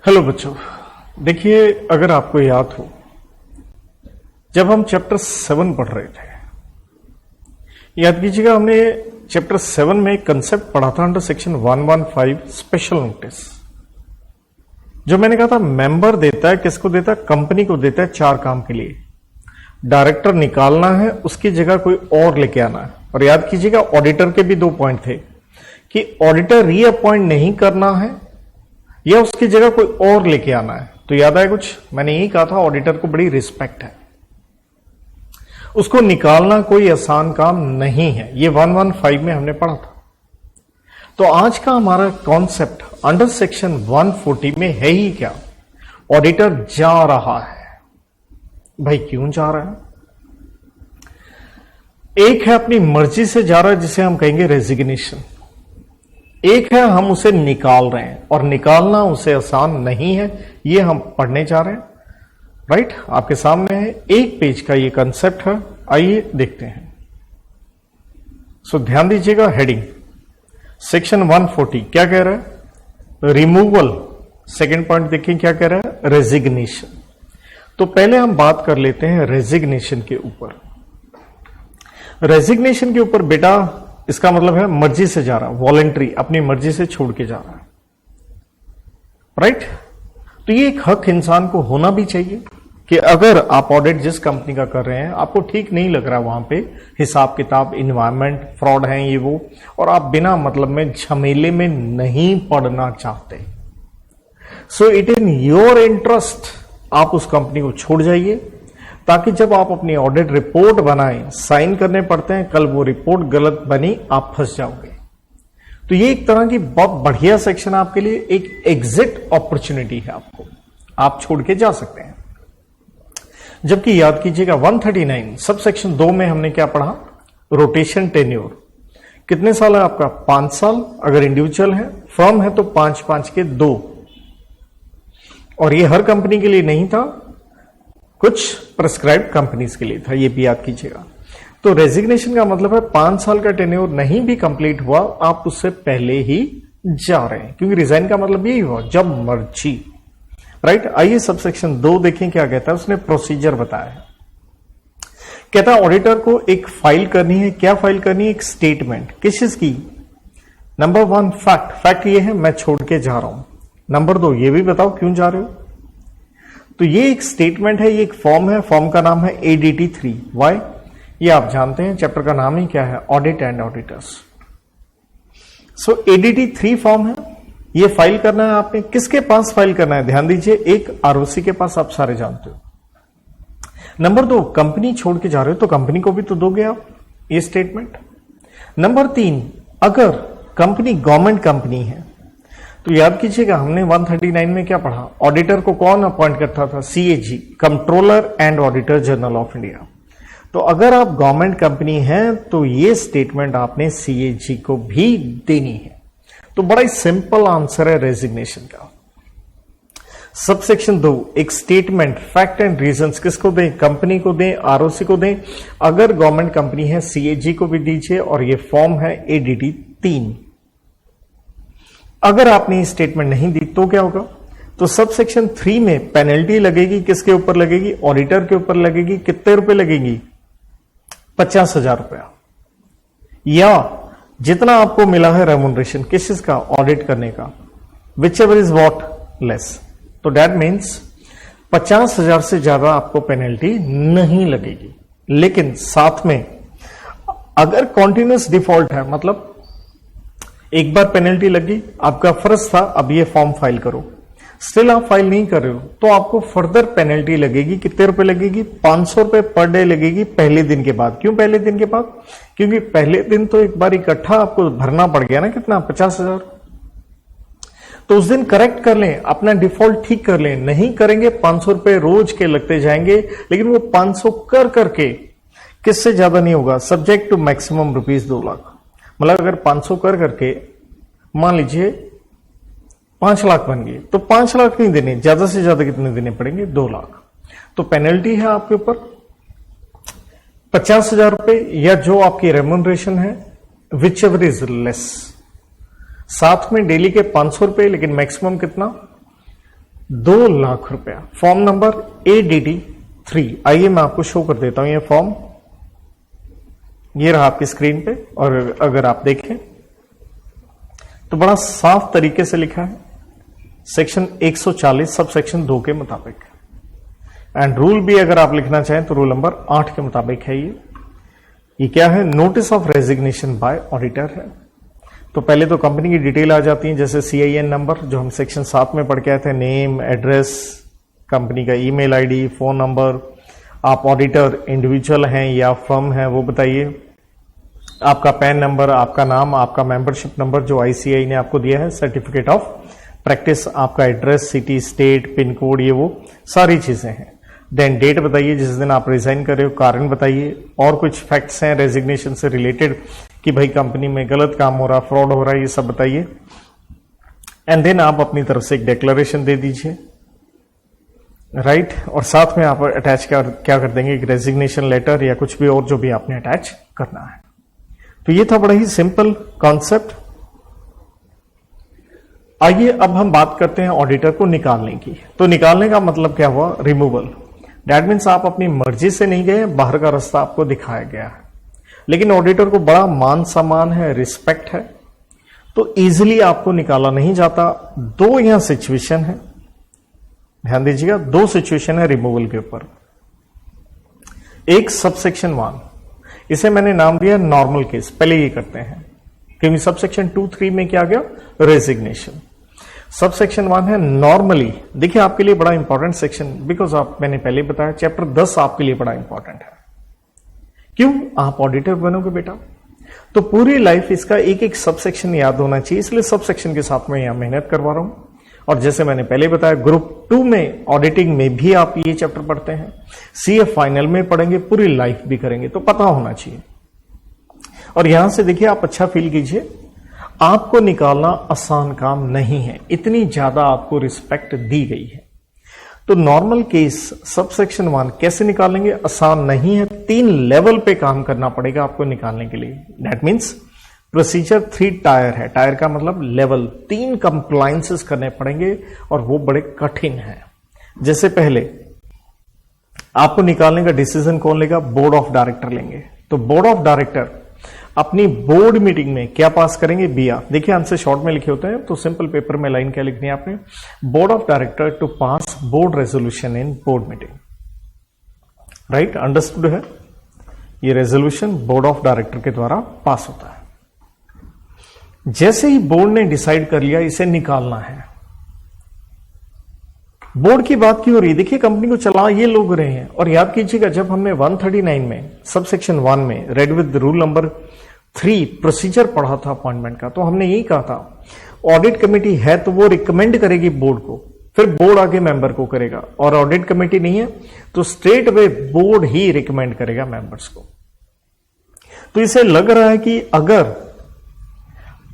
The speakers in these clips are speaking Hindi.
हेलो बच्चों, देखिए अगर आपको याद हो जब हम चैप्टर 7 पढ़ रहे थे, याद कीजिएगा हमने चैप्टर 7 में एक कंसेप्ट पढ़ा था अंडर सेक्शन 115 स्पेशल नोटिस। जो मैंने कहा था मेंबर देता है, किसको देता है? कंपनी को देता है 4 काम के लिए। डायरेक्टर निकालना है, उसकी जगह कोई और लेके आना है। और याद कीजिएगा ऑडिटर के भी 2 पॉइंट थे कि ऑडिटर रीअपॉइंट नहीं करना है या उसकी जगह कोई और लेके आना है। तो याद आया कुछ? मैंने यही कहा था ऑडिटर को बड़ी रिस्पेक्ट है, उसको निकालना कोई आसान काम नहीं है। ये 115 में हमने पढ़ा था। तो आज का हमारा कॉन्सेप्ट अंडर सेक्शन 140 में है ही क्या? ऑडिटर जा रहा है। भाई क्यों जा रहा है? एक है अपनी मर्जी से जा रहा है जिसे हम कहेंगे रेजिग्नेशन, एक है हम उसे निकाल रहे हैं और निकालना उसे आसान नहीं है। ये हम पढ़ने जा रहे हैं। राइट, आपके सामने है 1 पेज का ये कंसेप्ट है। आइए देखते हैं। सो ध्यान दीजिएगा, हेडिंग सेक्शन 140 क्या कह रहा है? रिमूवल। सेकंड पॉइंट देखिए क्या कह रहा है? रेजिग्नेशन। तो पहले हम बात कर लेते हैं रेजिग्नेशन के ऊपर। रेजिग्नेशन के ऊपर बेटा इसका मतलब है मर्जी से जा रहा, वॉलेंट्री, अपनी मर्जी से छोड़ के जा रहा है। राइट, तो ये एक हक इंसान को होना भी चाहिए कि अगर आप ऑडिट जिस कंपनी का कर रहे हैं, आपको ठीक नहीं लग रहा वहां पे हिसाब किताब, इन्वायरमेंट, फ्रॉड है ये वो, और आप बिना मतलब में झमेले में नहीं पड़ना चाहते, so it in your interest आप उस कंपनी को छोड़ जाइए, ताकि जब आप अपनी ऑडिट रिपोर्ट बनाएं, साइन करने पड़ते हैं, कल वो रिपोर्ट गलत बनी, आप फंस जाओगे। तो ये एक तरह की बहुत बढ़िया सेक्शन आपके लिए, एक एग्जिट अपॉर्चुनिटी है आपको, आप छोड़ के जा सकते हैं। जबकि याद कीजिएगा 139 सब सेक्शन 2 में हमने क्या पढ़ा? Rotation tenure. कितने साल है आपका? 5 साल। अगर इंडिविजुअल है, फर्म है तो 5-5 के 2। और ये हर कंपनी के लिए नहीं था, कुछ प्रेस्क्राइब्ड कंपनीज के लिए था, ये भी याद कीजिएगा। तो रेजिग्नेशन का मतलब है 5 साल का टेन्योर नहीं भी कंप्लीट हुआ, आप उससे पहले ही जा रहे हैं, क्योंकि रिजाइन का मतलब यही हुआ, जब मर्जी। राइट, आइए सबसेक्शन 2 देखें क्या कहता है। उसने प्रोसीजर बताया है। कहता है ऑडिटर को एक फाइल करनी है। क्या फाइल करनी है? एक स्टेटमेंट। किस चीज की? Number 1 fact. फैक्ट ये है मैं छोड़ के जा रहा हूं। नंबर 2 ये भी बताओ क्यों जा रहे हो। तो ये एक स्टेटमेंट है, ये एक फॉर्म है। फॉर्म का नाम है ADT 3। वाई? ये आप जानते हैं, चैप्टर का नाम ही क्या है? Audit and auditors. So ADT 3 form है, ये फाइल करना है आपने। किसके पास फाइल करना है? ध्यान दीजिए, एक ROC के पास, आप सारे जानते हो। नंबर 2 कंपनी छोड़ के जा रहे हो तो कंपनी को भी तो दोगे आप ये स्टेटमेंट। नंबर 3 अगर कंपनी गवर्नमेंट कंपनी है तो याद कीजिएगा हमने 139 में क्या पढ़ा? ऑडिटर को कौन अपॉइंट करता था? CAG, controller and auditor general of India. तो अगर आप गवर्नमेंट कंपनी हैं तो ये स्टेटमेंट आपने CAG को भी देनी है। तो बड़ा ही सिंपल आंसर है रेजिग्नेशन का। सबसेक्शन 2 एक स्टेटमेंट, फैक्ट एंड रीजंस किसको दें? कंपनी को दें, ROC को दें। अगर गवर्नमेंट कंपनी है CAG को भी दीजिए। और ये फॉर्म है ADT 3। अगर आपने ये स्टेटमेंट नहीं दी तो क्या होगा? तो सबसेक्शन 3 में पेनल्टी लगेगी। किसके ऊपर लगेगी? ऑडिटर के ऊपर लगेगी। कितने रुपए लगेगी? 50,000 रुपया, या जितना आपको मिला है रेम्युनरेशन किस चीज का? ऑडिट करने का, which ever is what less. तो दैट मीन्स 50,000 से ज्यादा आपको पेनल्टी नहीं लगेगी। लेकिन साथ में अगर कॉन्टिन्यूस डिफॉल्ट है, मतलब एक बार पेनल्टी लगी, आपका फर्ज था अब ये फॉर्म फाइल करो, स्टिल आप फाइल नहीं कर रहे हो, तो आपको फर्दर पेनल्टी लगेगी। कितने रुपए लगेगी? 500 रुपए पर डे लगेगी पहले दिन के बाद। क्यों पहले दिन के बाद? क्योंकि पहले दिन तो एक बार इकट्ठा आपको भरना पड़ गया ना, कितना? 50,000। तो उस दिन करेक्ट कर लें, अपना डिफॉल्ट ठीक कर लें। नहीं करेंगे 500 रुपए रोज के लगते जाएंगे, लेकिन वो 500 कर करके किससे ज्यादा नहीं होगा, सब्जेक्ट टू मैक्सिमम ₹2 लाख। मतलब अगर 500 कर करके मान लीजिए 5 लाख बन गए, तो 5 लाख नहीं देने, ज्यादा से ज्यादा कितने देने पड़ेंगे? 2 लाख। तो पेनल्टी है आपके ऊपर 50,000 रुपए, या जो आपकी रेम्युनरेशन है विच एवर इज लेस। साथ में डेली के 500 रुपए, लेकिन मैक्सिमम कितना? 2 लाख रुपया। Form number ADD3। आइए मैं आपको शो कर देता हूं ये फॉर्म। ये रहा आपकी स्क्रीन पे, और अगर आप देखें तो बड़ा साफ तरीके से लिखा है सेक्शन 140 सब सेक्शन 2 के मुताबिक। एंड रूल भी अगर आप लिखना चाहें तो रूल नंबर 8 के मुताबिक है। ये क्या है? Notice of resignation bye auditor है। तो पहले तो कंपनी की डिटेल आ जाती है, जैसे CIN नंबर जो हम सेक्शन 7 में पढ़ के आए थे, नेम, एड्रेस, कंपनी का ईमेल आईडी, फोन नंबर, आप ऑडिटर इंडिविजुअल हैं या फर्म है वो बताइए, आपका पैन नंबर, आपका नाम, आपका मेंबरशिप नंबर जो ICAI ने आपको दिया है, सर्टिफिकेट ऑफ प्रैक्टिस, आपका address, city, state, pin code, ये वो सारी चीजें हैं। देन डेट बताइए जिस दिन आप रिजाइन कर रहे हो, कारण बताइए, और कुछ फैक्ट्स हैं रेजिग्नेशन से रिलेटेड कि भाई कंपनी में गलत काम हो रहा, फ्रॉड हो रहा है, ये सब बताइए। एंड देन आप अपनी तरफ से एक डिक्लेरेशन दे दीजिए, राइट। और साथ में आप अटैच क्या कर देंगे? एक रेजिग्नेशन लेटर या कुछ भी और जो भी आपने अटैच करना है। तो ये था बड़ा ही सिंपल कॉन्सेप्ट। आइए अब हम बात करते हैं ऑडिटर को निकालने की। तो निकालने का मतलब क्या हुआ? रिमूवल। दैट मीन्स आप अपनी मर्जी से नहीं गए, बाहर का रास्ता आपको दिखाया गया है। लेकिन ऑडिटर को बड़ा मान सम्मान है, रिस्पेक्ट है, तो इजीली आपको निकाला नहीं जाता। 2 यहां सिचुएशन है, ध्यान दीजिएगा, 2 सिचुएशन है रिमूवल के ऊपर। एक सबसेक्शन 1, इसे मैंने नाम दिया नॉर्मल केस। पहले ये करते हैं क्योंकि सबसेक्शन 2, 3 में क्या आ गया? रेजिग्नेशन। सबसेक्शन 1 है नॉर्मली। देखिए आपके लिए बड़ा इंपॉर्टेंट सेक्शन, बिकॉज मैंने पहले बताया चैप्टर 10 आपके लिए बड़ा इंपॉर्टेंट है। क्यों? आप ऑडिटर बनोगे बेटा, तो पूरी लाइफ इसका एक एक सबसेक्शन याद होना चाहिए, इसलिए सबसेक्शन के साथ मैं यहां मेहनत करवा रहा हूं। और जैसे मैंने पहले बताया ग्रुप 2 में ऑडिटिंग में भी आप ये चैप्टर पढ़ते हैं, CA फाइनल में पढ़ेंगे, पूरी लाइफ भी करेंगे, तो पता होना चाहिए। और यहां से देखिए आप अच्छा फील कीजिए, आपको निकालना आसान काम नहीं है, इतनी ज्यादा आपको रिस्पेक्ट दी गई है। तो नॉर्मल केस सबसेक्शन 1 कैसे निकालेंगे? आसान नहीं है, 3 लेवल पे काम करना पड़ेगा आपको निकालने के लिए। दैट मीन्स प्रोसीजर 3 टायर है। टायर का मतलब लेवल, 3 कंप्लायंसेस करने पड़ेंगे और वो बड़े कठिन हैं। जैसे पहले आपको निकालने का डिसीजन कौन लेगा? बोर्ड ऑफ डायरेक्टर लेंगे। तो बोर्ड ऑफ डायरेक्टर अपनी बोर्ड मीटिंग में क्या पास करेंगे? BR। देखिए आंसर शॉर्ट में लिखे होते हैं, तो सिंपल पेपर में लाइन क्या लिखनी है आपने? Board of director to pass board resolution in board meeting. Right, understood है? ये रेजोल्यूशन बोर्ड ऑफ डायरेक्टर के द्वारा पास होता है। जैसे ही बोर्ड ने डिसाइड कर लिया इसे निकालना है, बोर्ड की बात क्यों हो रही है? देखिए कंपनी को चला ये लोग रहे हैं। और याद कीजिएगा जब हमने 139 में सबसेक्शन 1 में read with rule number 3 procedure पढ़ा था अपॉइंटमेंट का, तो हमने यही कहा था ऑडिट कमेटी है तो वो रिकमेंड करेगी बोर्ड को, फिर बोर्ड आगे मेंबर को करेगा, और ऑडिट कमेटी नहीं है तो स्ट्रेट वे बोर्ड ही रिकमेंड करेगा मेंबर्स को। तो इसे लग रहा है कि अगर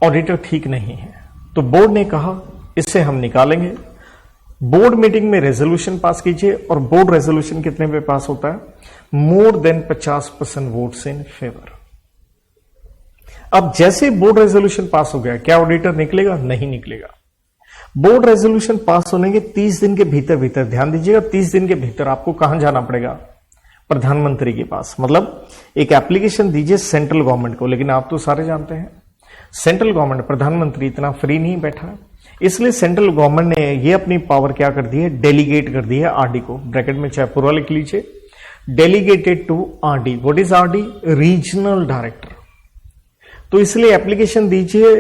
ऑडिटर ठीक नहीं है तो बोर्ड ने कहा इसे हम निकालेंगे। बोर्ड मीटिंग में रेजोल्यूशन पास कीजिए, और बोर्ड रेजोल्यूशन कितने पे पास होता है? More than 50% votes in favour. अब जैसे बोर्ड रेजोल्यूशन पास हो गया, क्या ऑडिटर निकलेगा? नहीं निकलेगा। बोर्ड रेजोल्यूशन पास होने के 30 दिन के भीतर, ध्यान दीजिएगा, 30 दिन के भीतर आपको कहां जाना पड़ेगा? प्रधानमंत्री के पास। मतलब एक एप्लीकेशन दीजिए सेंट्रल गवर्नमेंट को, लेकिन आप तो सारे जानते हैं सेंट्रल गवर्नमेंट, प्रधानमंत्री इतना फ्री नहीं बैठा, इसलिए सेंट्रल गवर्नमेंट ने ये अपनी पावर क्या कर दी है? डेलीगेट कर दी है RD को। ब्रैकेट में चाहे पूरा लिख लीजिए, delegated to RD। What is RD? Regional director. तो इसलिए एप्लीकेशन दीजिए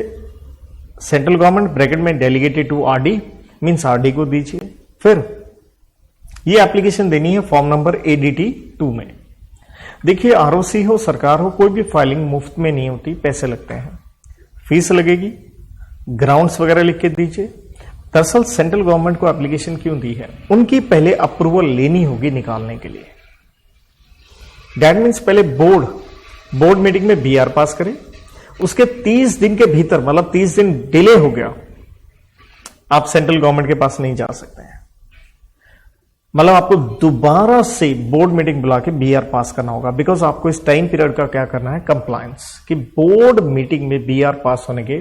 सेंट्रल गवर्नमेंट, ब्रैकेट में delegated to RD means RD को दीजिए। फिर ये एप्लीकेशन देनी है फॉर्म नंबर ADT2 में। देखिए ROC हो, सरकार हो, कोई भी फाइलिंग मुफ्त में नहीं होती, पैसे लगते हैं, फीस लगेगी, ग्राउंड्स वगैरह लिख के दीजिए। दरअसल सेंट्रल गवर्नमेंट को एप्लीकेशन क्यों दी है? उनकी पहले अप्रूवल लेनी होगी निकालने के लिए। दैट मीन्स पहले बोर्ड मीटिंग में BR पास करे, उसके 30 दिन के भीतर, मतलब 30 दिन डिले हो गया, आप सेंट्रल गवर्नमेंट के पास नहीं जा सकते हैं। मतलब आपको दोबारा से बोर्ड मीटिंग बुला के BR पास करना होगा, बिकॉज आपको इस टाइम पीरियड का क्या करना है? कंप्लायंस, कि बोर्ड मीटिंग में BR पास होने के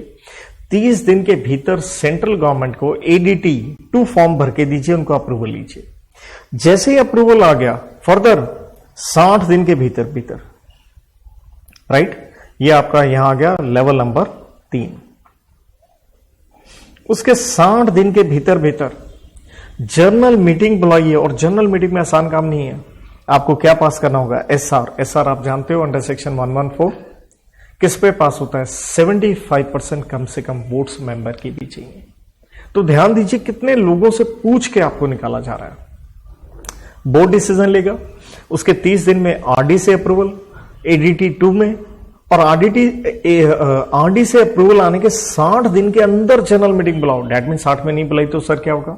30 दिन के भीतर सेंट्रल गवर्नमेंट को ADT 2 फॉर्म भर के दीजिए, उनको अप्रूवल लीजिए। जैसे ही अप्रूवल आ गया, फर्दर 60 दिन के भीतर राइट, ये आपका यहां आ गया लेवल नंबर 3। उसके 60 दिन के भीतर जर्नल मीटिंग बुलाइए, और जर्नल मीटिंग में आसान काम नहीं है। आपको क्या पास करना होगा? SR आप जानते हो अंडर सेक्शन 114 किस पे पास होता है? 75% कम से कम वोट्स मेंबर की भी चाहिए। तो ध्यान दीजिए कितने लोगों से पूछ के आपको निकाला जा रहा है। बोर्ड डिसीजन लेगा, उसके 30 दिन में RD से अप्रूवल, ADT 2 में, और RD से अप्रूवल आने के 60 दिन के अंदर जनरल मीटिंग बुलाओ। डेट मीन 60 में नहीं बुलाई तो सर क्या होगा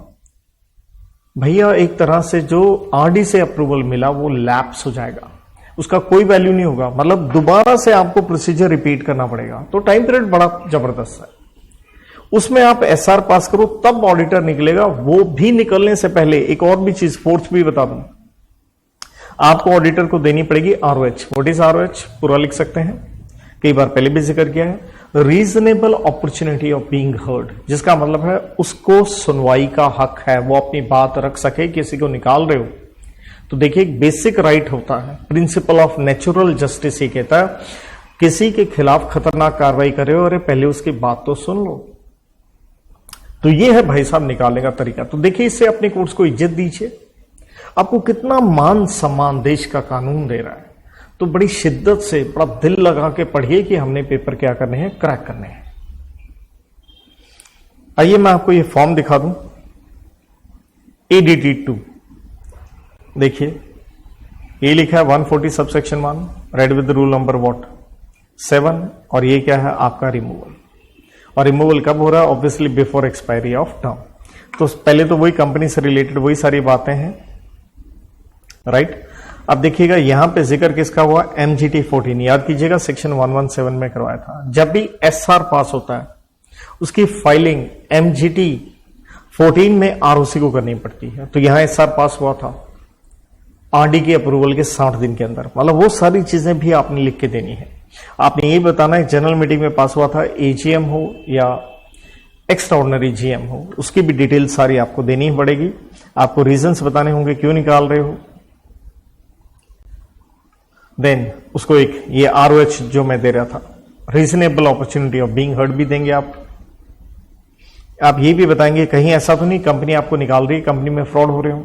भैया? एक तरह से जो RD से अप्रूवल मिला वो लैप्स हो जाएगा, उसका कोई वैल्यू नहीं होगा। मतलब दोबारा से आपको प्रोसीजर रिपीट करना पड़ेगा। तो टाइम पीरियड बड़ा जबरदस्त है। उसमें आप SR पास करो तब ऑडिटर निकलेगा। वो भी निकलने से पहले एक और भी चीज, फोर्थ भी बता दूं, आपको ऑडिटर को देनी पड़ेगी ROH। What is ROH? पूरा लिख सकते हैं, कई बार पहले भी जिक्र किया है, reasonable opportunity of being heard, जिसका मतलब है उसको सुनवाई का हक है, वो अपनी बात रख सके। किसी को निकाल रहे हो तो देखिए एक बेसिक राइट होता है, प्रिंसिपल ऑफ नेचुरल जस्टिस, ये कहता है किसी के खिलाफ खतरनाक कार्रवाई कर रहे हो, अरे पहले उसकी बात तो सुन लो। तो ये है भाई साहब निकालने का तरीका। तो देखिए इससे अपने कोर्ट्स को इज्जत दीजिए। आपको कितना मान सम्मान देश का कानून दे रहा है। तो बड़ी शिद्दत से, बड़ा दिल लगा के पढ़िए कि हमने पेपर क्या करने हैं, क्रैक करने हैं। आइए मैं आपको ये फॉर्म दिखा दूं, ADT 2। देखिए ये लिखा है 140 subsection 1, read with rule number what 7, और ये क्या है आपका रिमूवल। और रिमूवल कब हो रहा है? Obviously before expiry of term. तो पहले तो वही कंपनी से रिलेटेड वही सारी बातें हैं, राइट। अब देखिएगा यहां पे जिक्र किसका हुआ? MGT 14, याद कीजिएगा सेक्शन 117 में करवाया था। जब भी SR पास होता है उसकी फाइलिंग MGT 14 में ROC को करनी पड़ती है। तो यहां SR पास हुआ था RD के अप्रूवल के 60 दिन के अंदर। मतलब वो सारी चीजें भी आपने लिख के देनी है। आपने ये बताना है जनरल मीटिंग में पास हुआ था, AGM हो या एक्स्ट्राऑर्डिनरी GM हो, उसकी भी डिटेल सारी आपको देनी पड़ेगी। आपको रीजंस बताने होंगे क्यों निकाल रहे हो। देन उसको एक ये ROH जो मैं दे रहा था, reasonable opportunity of being heard भी देंगे आप ये भी बताएंगे कहीं ऐसा तो नहीं कंपनी आपको निकाल रही है, कंपनी में फ्रॉड हो रहे हो,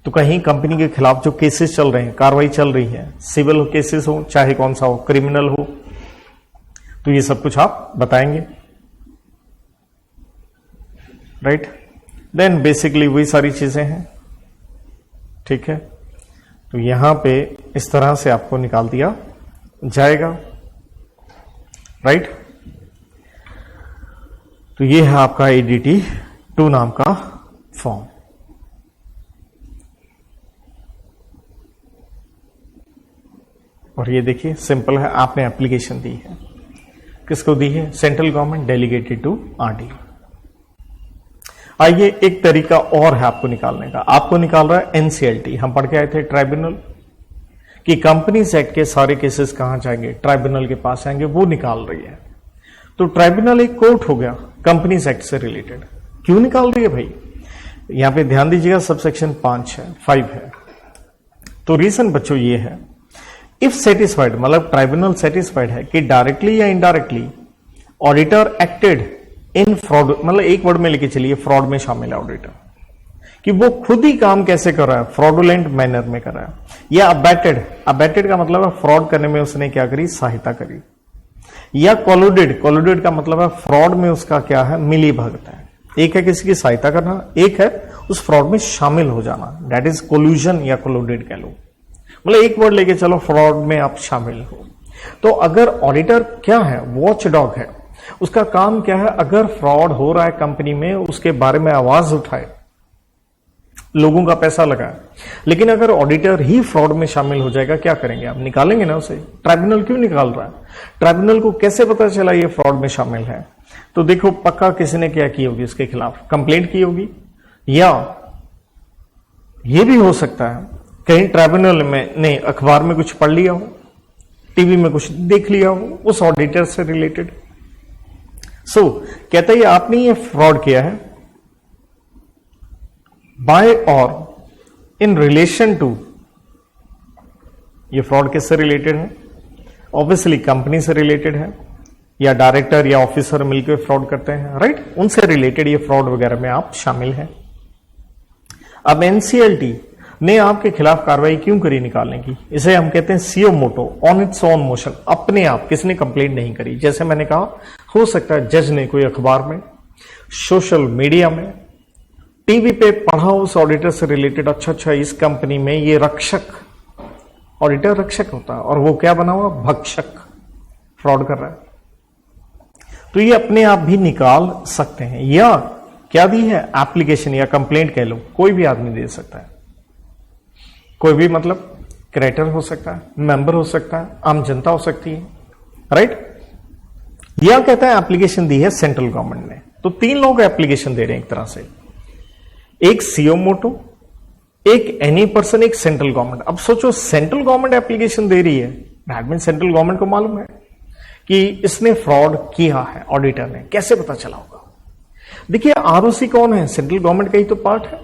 तो कहीं कंपनी के खिलाफ जो केसेस चल रहे हैं, कार्रवाई चल रही है, सिविल केसेस हो चाहे कौन सा हो, क्रिमिनल हो, तो ये सब कुछ आप बताएंगे, राइट। देन बेसिकली वही सारी चीजें हैं, ठीक है। तो यहां पे इस तरह से आपको निकाल दिया जाएगा, राइट। तो ये है आपका ADT 2 नाम का फॉर्म। और ये देखिए सिंपल है, आपने एप्लीकेशन दी है, किसको दी है? Central government delegated to RD। आइए एक तरीका और है आपको निकालने का, आपको निकाल रहा है NCLT। हम पढ़ के आए थे ट्राइब्यूनल कि कंपनीज एक्ट के सारे केसेस कहां जाएंगे? ट्राइब्यूनल के पास आएंगे, वो निकाल रही है। तो ट्राइब्यूनल एक कोर्ट हो गया कंपनीज एक्ट से रिलेटेड। क्यों निकाल रही है भाई? यहां पे ध्यान दीजिएगा, सबसेक्शन 5 है। तो रीजन बच्चों ये है, इफ सेटिस्फाइड, मतलब ट्राइब्यूनल सेटिस्फाइड है कि डायरेक्टली या indirectly auditor acted in fraud, मतलब एक वर्ड में लेके चलिए फ्रॉड में शामिल है ऑडिटर, कि वो खुद ही काम कैसे कर रहा है? फ्रॉडुलेंट मैनर में कर रहा है, या अबैटेड का मतलब है फ्रॉड करने में उसने क्या करी? सहायता करी। या कोलूडेड का मतलब है फ्रॉड में उसका क्या है? मिली भगत है। एक है किसी की सहायता करना, एक है उस फ्रॉड में शामिल हो जाना, दैट इज कोल्यूजन या कोलूडेड कह लो। मतलब एक वर्ड लेके चलो, फ्रॉड में आप शामिल हो। तो अगर ऑडिटर क्या है? वॉच डॉग है। उसका काम क्या है? अगर फ्रॉड हो रहा है कंपनी में, उसके बारे में आवाज उठाए, लोगों का पैसा लगाए। लेकिन अगर ऑडिटर ही फ्रॉड में शामिल हो जाएगा, क्या करेंगे आप? निकालेंगे ना उसे। ट्राइब्यूनल क्यों निकाल रहा है? ट्राइब्यूनल को कैसे पता चला ये फ्रॉड में शामिल है? तो देखो पक्का किसी ने क्या की होगी, उसके खिलाफ कंप्लेंट की होगी, या यह भी हो सकता है कहीं ट्राइब्यूनल में ने अखबार में कुछ पढ़ लिया हो, टीवी में कुछ देख लिया हो उस ऑडिटर से रिलेटेड। कहता है आपने ये फ्रॉड किया है बाय और इन रिलेशन टू, ये फ्रॉड किससे रिलेटेड है? ऑब्वियसली कंपनी से रिलेटेड है, या डायरेक्टर या ऑफिसर मिलकर फ्रॉड करते हैं, राइट? उनसे रिलेटेड ये फ्रॉड वगैरह में आप शामिल हैं। अब एनसीएलटी ने आपके खिलाफ कार्रवाई क्यों करी निकालने की? इसे हम कहते हैं suo motu, on its own motion, अपने आप, किसने कंप्लेंट नहीं करी। जैसे मैंने कहा, हो सकता है जज ने कोई अखबार में, सोशल मीडिया में, टीवी पे पढ़ा उस ऑडिटर से रिलेटेड, अच्छा इस कंपनी में ये रक्षक, ऑडिटर रक्षक होता है और वो क्या बना हुआ? भक्षक, फ्रॉड कर रहा है। तो ये अपने आप भी निकाल सकते हैं। या क्या दी है? एप्लीकेशन या कंप्लेंट कह लो, कोई भी आदमी दे सकता है, कोई भी, मतलब क्रिएटर हो सकता है, मेंबर हो सकता है, आम जनता हो सकती है, राइट? या कहता है एप्लीकेशन दी है सेंट्रल गवर्नमेंट ने। तो 3 लोग एप्लीकेशन दे रहे हैं एक तरह से, एक सीओ मोटो, एक एनी पर्सन, एक सेंट्रल गवर्नमेंट। अब सोचो सेंट्रल गवर्नमेंट एप्लीकेशन दे रही है, दैट मीन सेंट्रल गवर्नमेंट को मालूम है कि इसने फ्रॉड किया है, ऑडिटर ने। कैसे पता चला होगा? देखिए आरओसी कौन है? सेंट्रल गवर्नमेंट का ही तो पार्ट है।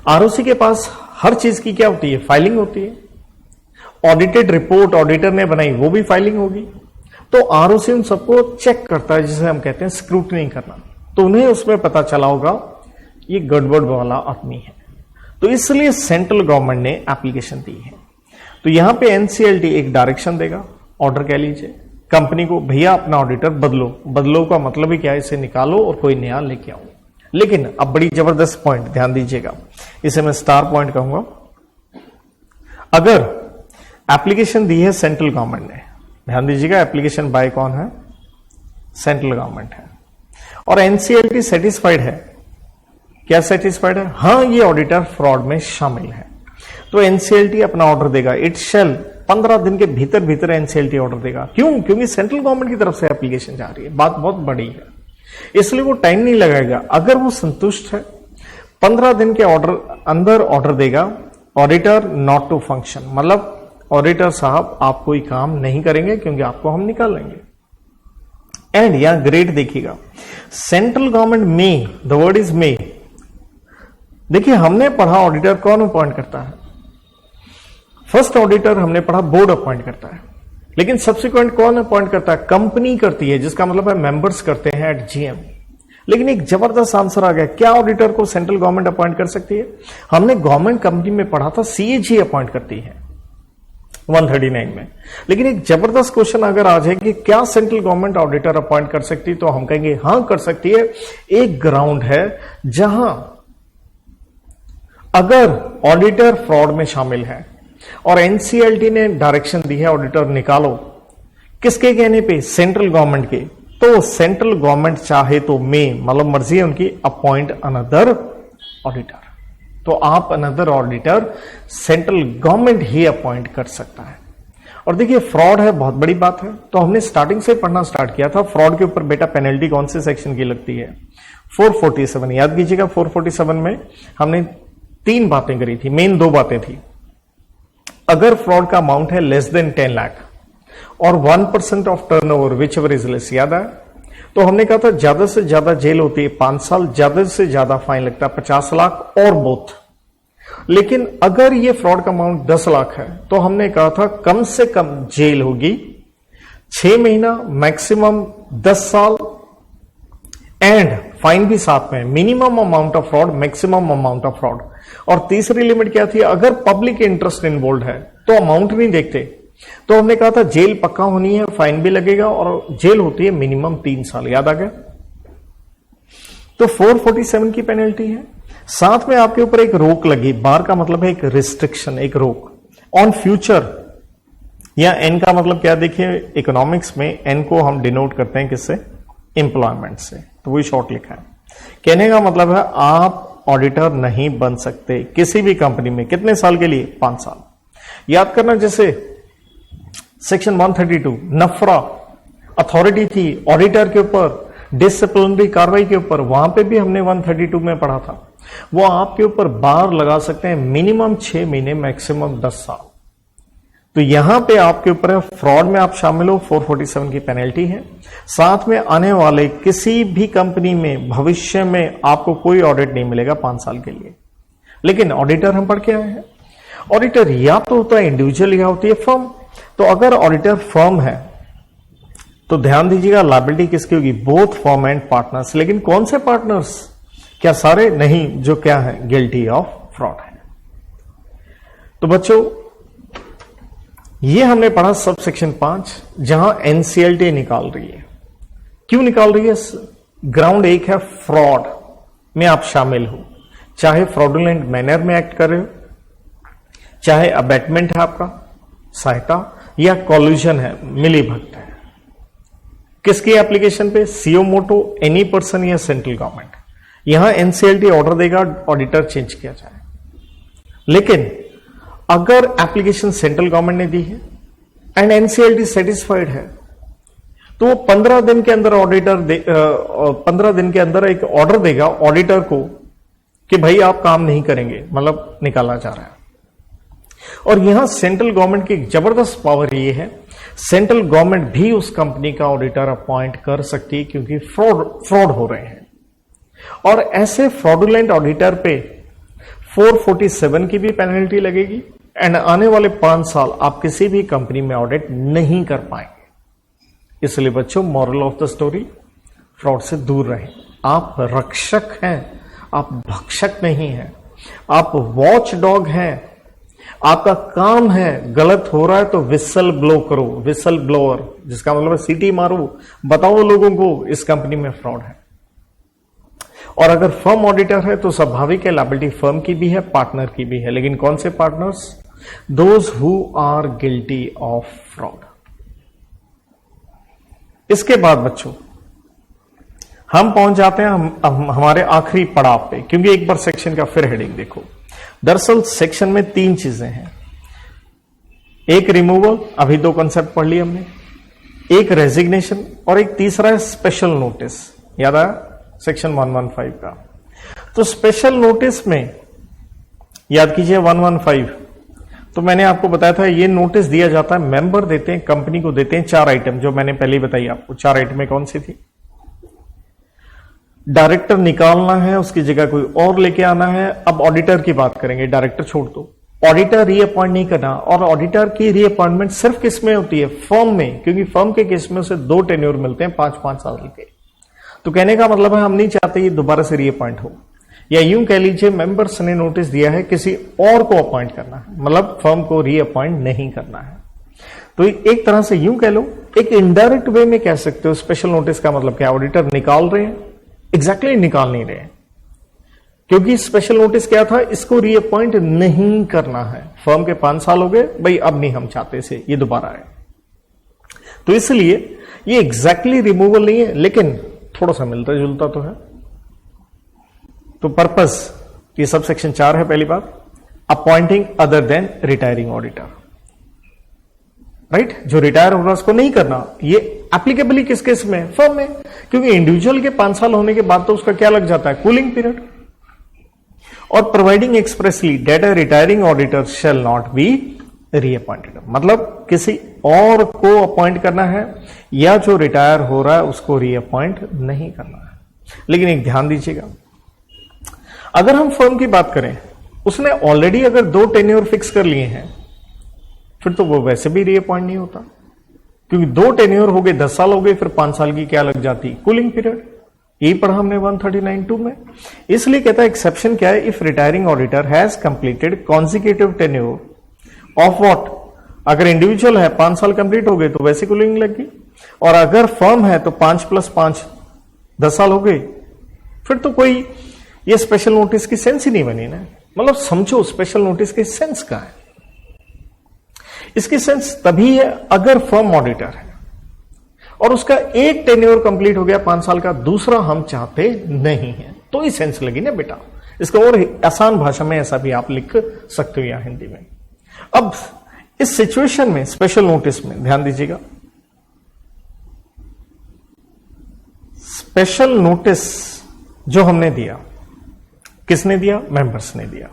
आरओसी के पास हर चीज की क्या होती है? फाइलिंग होती है। ऑडिटेड रिपोर्ट ऑडिटर ने बनाई, वो भी फाइलिंग होगी। तो आरओसी उन सबको चेक करता है, जिसे हम कहते हैं स्क्रूटनी करना। तो उन्हें उसमें पता चला होगा ये गड़बड़ वाला आदमी है, तो इसलिए सेंट्रल गवर्नमेंट ने एप्लीकेशन दी है। तो यहां पे एनसीएलटी एक डायरेक्शन देगा, ऑर्डर कह लीजिए कंपनी को, भैया अपना ऑडिटर बदलो। बदलो का मतलब ही क्या है? इसे निकालो और कोई नया लेके आओ। लेकिन अब बड़ी जबरदस्त पॉइंट ध्यान दीजिएगा, इसे मैं स्टार पॉइंट कहूंगा। अगर एप्लीकेशन दी है सेंट्रल गवर्नमेंट ने, ध्यान दीजिएगा एप्लीकेशन बाय कौन है? सेंट्रल गवर्नमेंट है, और एनसीएलटी सेटिस्फाइड है। क्या सेटिस्फाइड है? हां, ये ऑडिटर फ्रॉड में शामिल है। तो एनसीएलटी अपना ऑर्डर देगा। इट शेल 15 दिन के भीतर भीतर एनसीएलटी ऑर्डर देगा। क्यों? क्योंकि सेंट्रल गवर्नमेंट की तरफ से एप्लीकेशन जा रही है, बात बहुत बड़ी है, इसलिए वो टाइम नहीं लगाएगा। अगर वो संतुष्ट है, 15 दिन के अंदर ऑर्डर देगा, ऑडिटर नॉट टू फंक्शन, मतलब ऑडिटर साहब आप कोई काम नहीं करेंगे क्योंकि आपको हम निकाल लेंगे। एंड यहां ग्रेड देखिएगा, सेंट्रल गवर्नमेंट में, द वर्ड इज मे। देखिए हमने पढ़ा ऑडिटर कौन अपॉइंट करता है? फर्स्ट ऑडिटर हमने पढ़ा बोर्ड अपॉइंट करता है, लेकिन सब्सिक्वेंट कौन अपॉइंट करता है? कंपनी करती है, जिसका मतलब है मेंबर्स करते हैं एट जीएम। लेकिन एक जबरदस्त आंसर आ गया, क्या ऑडिटर को सेंट्रल गवर्नमेंट अपॉइंट कर सकती है? हमने गवर्नमेंट कंपनी में पढ़ा था सीएजी अपॉइंट करती है 139 में। लेकिन एक जबरदस्त क्वेश्चन अगर आ जाए कि क्या सेंट्रल गवर्नमेंट ऑडिटर अपॉइंट कर सकती है, तो हम कहेंगे हां कर सकती है। एक ग्राउंड है जहां अगर ऑडिटर फ्रॉड में शामिल है और एनसीएलटी ने डायरेक्शन दी है ऑडिटर निकालो, किसके कहने पे? सेंट्रल गवर्नमेंट के। तो सेंट्रल गवर्नमेंट चाहे तो मतलब मर्जी है उनकी, अपॉइंट अनदर ऑडिटर। तो आप अनदर ऑडिटर सेंट्रल गवर्नमेंट ही अपॉइंट कर सकता है। और देखिए फ्रॉड है, बहुत बड़ी बात है। तो हमने स्टार्टिंग से पढ़ना स्टार्ट किया था फ्रॉड के ऊपर। बेटा पेनल्टी कौन से सेक्शन की लगती है? 447। याद कीजिएगा 447 में हमने 3 बातें करी थी, मेन 2 बातें थी। अगर फ्रॉड का अमाउंट है लेस देन 10 लाख और 1% of turnover which ever is less, याद है? तो हमने कहा था ज्यादा से ज्यादा जेल होती है 5 साल, ज्यादा से ज्यादा फाइन लगता है 50 लाख और बोथ। लेकिन अगर ये फ्रॉड का अमाउंट 10 लाख है तो हमने कहा था कम से कम जेल होगी 6 महीना, मैक्सिमम 10 साल, एंड फाइन भी साथ में। Minimum amount of fraud, maximum amount of fraud. और तीसरी लिमिट क्या थी? अगर पब्लिक इंटरेस्ट इन्वॉल्व है तो अमाउंट नहीं देखते। तो हमने कहा था जेल पक्का होनी है, फाइन भी लगेगा, और जेल होती है मिनिमम 3 साल। याद आ गया? तो 447 की पेनल्टी है। साथ में आपके ऊपर एक रोक लगी। बार का मतलब है एक रिस्ट्रिक्शन, एक रोक ऑन फ्यूचर। या एन का मतलब क्या? देखिए इकोनॉमिक्स में एन को हम डिनोट करते हैं किससे? एम्प्लॉयमेंट से। तो वही शॉर्ट लिखा है। कहने का मतलब है आप ऑडिटर नहीं बन सकते किसी भी कंपनी में। कितने साल के लिए? 5 साल। याद करना, जैसे सेक्शन 132 नफरा अथॉरिटी थी ऑडिटर के ऊपर, डिसिप्लिनरी कार्रवाई के ऊपर, वहां पे भी हमने 132 में पढ़ा था। वो आपके ऊपर बार लगा सकते हैं मिनिमम 6 महीने, मैक्सिमम 10 साल। तो यहां पे आपके ऊपर है, फ्रॉड में आप शामिल हो 447 की पेनल्टी है। साथ में आने वाले किसी भी कंपनी में भविष्य में आपको कोई ऑडिट नहीं मिलेगा 5 साल के लिए। लेकिन ऑडिटर हम पढ़ के आए हैं, ऑडिटर या तो होता है इंडिविजुअल या होती है फर्म। तो अगर ऑडिटर फर्म है तो ध्यान दीजिएगा लायबिलिटी किसकी होगी, बोथ फर्म एंड पार्टनर्स। लेकिन कौन से पार्टनर्स, क्या सारे? नहीं, जो क्या है, गिल्टी ऑफ फ्रॉड है। तो बच्चों ये हमने पढ़ा सब सेक्शन 5, जहां एनसीएलटी निकाल रही है। क्यों निकाल रही है? ग्राउंड एक है फ्रॉड में आप शामिल हो, चाहे फ्रॉडुलेंट मैनर में एक्ट कर रहे हो, चाहे अबेटमेंट है आपका, सहायता, या कॉल्यूजन है, मिली भगत है। किसकी एप्लीकेशन पे? सीओ मोटो, एनी पर्सन या सेंट्रल गवर्नमेंट। यहां एनसीएलटी ऑर्डर देगा ऑडिटर चेंज किया जाए। लेकिन अगर एप्लीकेशन सेंट्रल गवर्नमेंट ने दी है एंड एनसीएलटी सेटिस्फाइड है तो वो 15 दिन के अंदर 15 दिन के अंदर एक ऑर्डर देगा ऑडिटर को कि भाई आप काम नहीं करेंगे, मतलब निकाला जा रहा है। और यहां सेंट्रल गवर्नमेंट की एक जबरदस्त पावर ये है, सेंट्रल गवर्नमेंट भी उस कंपनी का ऑडिटर अपॉइंट कर सकती है क्योंकि फ्रॉड हो रहे हैं। और ऐसे फ्रॉडुलेंट ऑडिटर पे 447 की भी पेनल्टी लगेगी एंड आने वाले 5 साल आप किसी भी कंपनी में ऑडिट नहीं कर पाएंगे। इसलिए बच्चों moral of the story, fraud से दूर रहें। आप रक्षक हैं, आप भक्षक नहीं हैं। आप वॉच डॉग हैं। आपका काम है, गलत हो रहा है तो विसल ब्लो करो, विसल ब्लोअर, जिसका मतलब है सीटी मारो, बताओ लोगों को इस कंपनी में फ्रॉड है। और अगर फर्म ऑडिटर है तो स्वाभाविक है लायबिलिटी फर्म की भी है, पार्टनर की भी है। लेकिन कौन से partners? Those who are guilty of fraud. इसके बाद बच्चों हम पहुंच जाते हैं हमारे आखिरी पड़ाव पे, क्योंकि एक बार सेक्शन का फिर हेडिंग देखो। दरअसल सेक्शन में 3 चीजें हैं, एक रिमूवल, अभी 2 कॉन्सेप्ट पढ़ लिए हमने, एक रेजिग्नेशन और एक तीसरा है स्पेशल नोटिस। याद आया सेक्शन 115 का? तो स्पेशल नोटिस में याद कीजिए 115, तो मैंने आपको बताया था ये नोटिस दिया जाता है, मेंबर देते हैं, कंपनी को देते हैं 4 आइटम, जो मैंने पहले बताई आपको। 4 आइटम में कौन सी थी? डायरेक्टर निकालना है, उसकी जगह कोई और लेके आना है। अब ऑडिटर की बात करेंगे, डायरेक्टर छोड़ दो, ऑडिटर रीअपॉइंट नहीं करना। और ऑडिटर की रीअपॉइंटमेंट सिर्फ किस में होती है? फर्म में, क्योंकि फर्म के केस में उसे 2 टेन्योर मिलते हैं 5-5 साल के। तो कहने का मतलब है हम नहीं चाहते ये दोबारा से रीअपॉइंट हो, या यूं कह लीजिए मेंबर्स ने नोटिस दिया है किसी और को अपॉइंट करना है, मतलब फर्म को रीअपॉइंट नहीं करना है। तो एक तरह से यूं कह लो, एक इनडायरेक्ट वे में कह सकते हो स्पेशल नोटिस का मतलब क्या? ऑडिटर निकाल रहे हैं, एग्जैक्टली निकाल नहीं रहे हैं, क्योंकि स्पेशल नोटिस क्या था? इसको रीअपॉइंट नहीं करना है। फर्म के 5 साल हो गए भाई, अब नहीं हम चाहते से ये दोबारा आए। तो इसलिए ये एग्जैक्टली रिमूवल नहीं है, लेकिन थोड़ा सा मिलता जुलता तो है। तो पर्पस, ये सब सेक्शन 4 है। पहली बात, appointing other than retiring auditor, right? जो रिटायर हो रहा है उसको नहीं करना। ये एप्लीकेबली किस केस में? फर्म में, क्योंकि इंडिविजुअल के 5 साल होने के बाद तो उसका क्या लग जाता है? Cooling period. और providing expressly that a retiring auditor shall not be reappointed, मतलब किसी और को अपॉइंट करना है, या जो रिटायर हो रहा है उसको रीअपॉइंट नहीं करना है। लेकिन एक ध्यान दीजिएगा, अगर हम फर्म की बात करें, उसने ऑलरेडी अगर 2 टेन्योर फिक्स कर लिए हैं, फिर तो वो वैसे भी रीअपॉइंट नहीं होता, क्योंकि 2 टेन्योर हो गए, 10 साल हो गए, फिर 5 साल की क्या लग जाती? Cooling period. यही पढ़ा हमने 139(2) में। इसलिए कहता है एक्सेप्शन क्या है? If retiring auditor has completed consecutive tenure of what? अगर इंडिविजुअल है 5 साल कंप्लीट हो गए तो वैसे कूलिंग लगी, और अगर फर्म है तो 5 + 5 10 साल हो गए, फिर तो कोई ये स्पेशल नोटिस की सेंस ही नहीं बनी ना। मतलब समझो स्पेशल नोटिस की सेंस क्या है। इसकी सेंस तभी है अगर फर्म ऑडिटर है और उसका एक टेन्योर कंप्लीट हो गया 5 साल का, दूसरा हम चाहते नहीं है, तो ही सेंस लगी ना बेटा। इसको और आसान भाषा में ऐसा भी आप लिख सकते हो या हिंदी में। अब इस सिचुएशन में स्पेशल नोटिस में ध्यान दीजिएगा, स्पेशल नोटिस जो हमने दिया, किसने दिया? मेंबर्स ने दिया।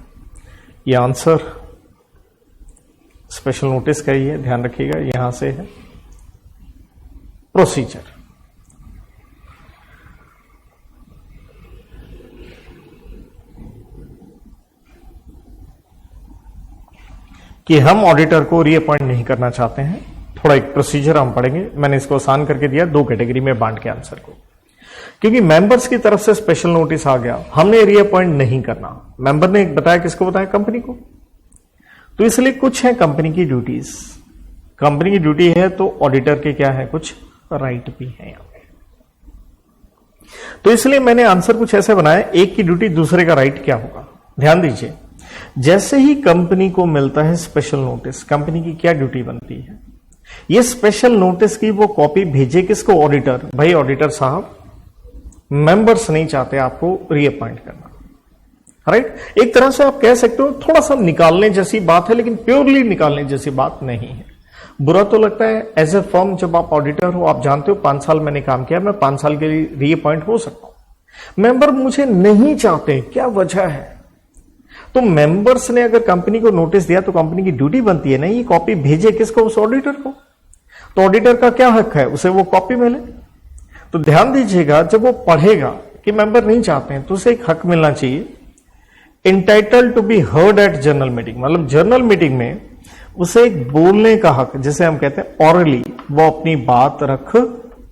ये आंसर स्पेशल नोटिस का ही है, ध्यान रखिएगा। यहां से है प्रोसीजर। कि हम ऑडिटर को रीअपॉइंट नहीं करना चाहते हैं। थोड़ा एक प्रोसीजर हम पढ़ेंगे। मैंने इसको आसान करके दिया, 2 कैटेगरी में बांट के आंसर को, क्योंकि मेंबर्स की तरफ से स्पेशल नोटिस आ गया, हमने रीअपॉइंट नहीं करना। मेंबर ने बताया, किसको बताया? कंपनी को। तो इसलिए कुछ है कंपनी की ड्यूटीज। कंपनी की ड्यूटी है तो ऑडिटर के क्या है, कुछ राइट भी है यहां पे। तो इसलिए मैंने आंसर कुछ ऐसे बनाया, एक की ड्यूटी दूसरे का राइट क्या होगा। ध्यान दीजिए, जैसे ही कंपनी को मिलता है स्पेशल नोटिस, कंपनी की क्या ड्यूटी बनती है? ये स्पेशल नोटिस की वो कॉपी भेजे किसको? ऑडिटर। भाई ऑडिटर साहब, मेंबर्स नहीं चाहते आपको रीअपॉइंट करना, राइट। एक तरह से आप कह सकते हो थोड़ा सा निकालने जैसी बात है, लेकिन प्योरली निकालने जैसी बात नहीं है। बुरा तो लगता है एज ए फर्म, जब आप ऑडिटर हो, आप जानते हो 5 साल मैंने काम किया, मैं 5 साल के लिए रीअपॉइंट हो सकता हूं। मेंबर मुझे नहीं चाहते, क्या वजह है? तो मेंबर्स ने अगर कंपनी को नोटिस दिया तो कंपनी की ड्यूटी बनती है ना, ये कॉपी भेजे किसको? उस ऑडिटर को। तो ऑडिटर का क्या हक है? उसे वो कॉपी मिले। तो ध्यान दीजिएगा, जब वो पढ़ेगा कि मेंबर नहीं चाहते हैं, तो उसे एक हक मिलना चाहिए, entitled to be heard at general meeting. मतलब जनरल मीटिंग में उसे एक बोलने का हक, जिसे हम कहते हैं ऑरली, वो अपनी बात रख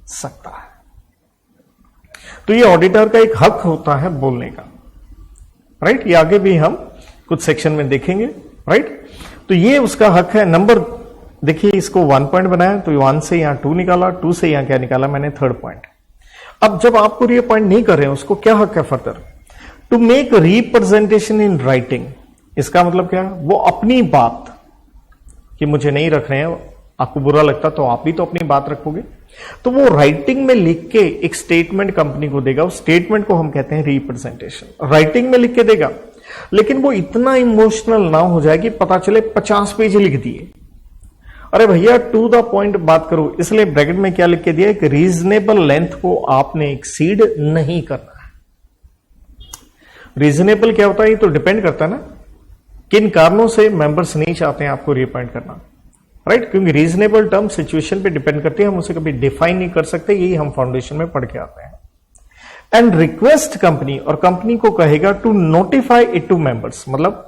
सकता है। तो ये ऑडिटर का एक हक होता है बोलने का, राइट। ये आगे भी हम कुछ सेक्शन में देखेंगे, राइट। तो ये उसका हक है। नंबर देखिए, इसको 1 पॉइंट बनाया तो 1 से यहां 2 निकाला, 2 से यहां क्या निकाला मैंने? 3rd point. अब जब आपको रीअपॉइंट नहीं कर रहे हैं, उसको क्या हक है further? To make representation in writing. इसका मतलब क्या है? वो अपनी बात, कि मुझे नहीं रख रहे हैं, आपको बुरा लगता तो आप भी तो अपनी बात रखोगे, तो वो राइटिंग में लिख के एक स्टेटमेंट कंपनी को देगा। उस स्टेटमेंट को हम कहते हैं रिप्रेजेंटेशन। राइटिंग में लिख के देगा, लेकिन वो इतना इमोशनल ना हो जाए कि पता चले 50 पेज लिख दिए। अरे भैया, टू द पॉइंट बात करो। इसलिए ब्रैकेट में क्या लिख के दिया? एक रीजनेबल लेंथ को आपने एक्सीड नहीं करना है। रीजनेबल क्या होता है? ये तो डिपेंड करता है ना, किन कारणों से मेंबर्स नहीं चाहते हैं आपको रीअपॉइंट करना, राइट। क्योंकि रीजनेबल टर्म सिचुएशन पे डिपेंड करती है, हम उसे कभी डिफाइन नहीं कर सकते। यही हम फाउंडेशन में पढ़ के आते हैं। एंड रिक्वेस्ट कंपनी, और कंपनी को कहेगा to notify it to members. मतलब